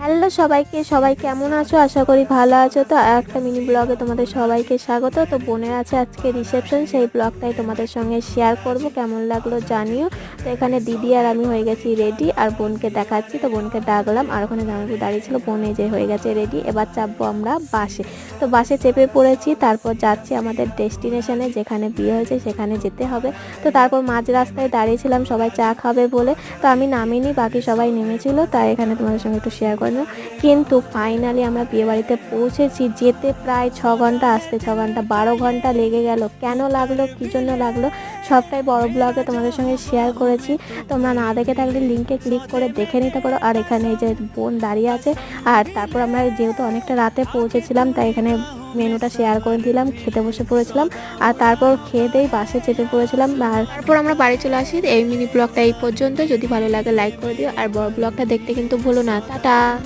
Hello সবাইকে, সবাই কেমন আছো? আশা করি ভালো আছো। তো একটা মিনি ব্লগে তোমাদের সবাইকে স্বাগত। তো বোনের আছে আজকে রিসেপশন, সেই ব্লগটাই তোমাদের সঙ্গে শেয়ার করব। কেমন লাগলো জানিও। তো এখানে দিদি আর আমি হয়ে গেছি রেডি, আর বোনকে দেখাচ্ছি। তো বোনকে ডাকলাম, আর ওখানে জামাইবাবু দাঁড়িয়ে ছিল। বোন এই যে হয়ে গেছে রেডি। এবার চাপবো আমরা বাসে। তো বাসে চেপে পড়েছি, তারপর যাচ্ছি আমাদের ডেস্টিনেশনে, যেখানে বিয়ে হয়েছে সেখানে যেতে হবে। তো তারপর মাঝ রাস্তায় দাঁড়িয়েছিলাম সবাই চা খাবে বলে। তো আমি নামিনি, বাকি সবাই নেমেছিল, তাই এখানে তোমাদের সঙ্গে একটু শেয়ার করে নিলাম। কিন্তু ফাইনালি আমরা বিয়েবাড়িতে পৌঁছেছি। যেতে প্রায় 6 ঘন্টা, আসতে 6 ঘন্টা, 12 ঘন্টা লেগে গেল। কেন লাগলো, কী জন্য লাগলো, সবটাই বড় ব্লগে তোমাদের সঙ্গে শেয়ার করেছি। তোমরা না দেখে থাকলে লিঙ্কে ক্লিক করে দেখে নিতে পারো। আর এখানে এই যে বোন দাঁড়িয়ে আছে। আর তারপর আমরা যেহেতু অনেকটা রাতে পৌঁছেছিলাম, তাই এখানে মেনুটা শেয়ার করে দিলাম, খেতে বসে পড়েছিলাম। আর তারপর খেয়ে দিয়ে বাসে চেপে পড়েছিলাম। আর তারপর আমরা বাড়ি চলে আসি। এই মিনি ব্লগটা এই পর্যন্ত। যদি ভালো লাগে লাইক করে দিও, আর বড় ব্লগটা দেখতে কিন্তু ভুলো না। টাটা।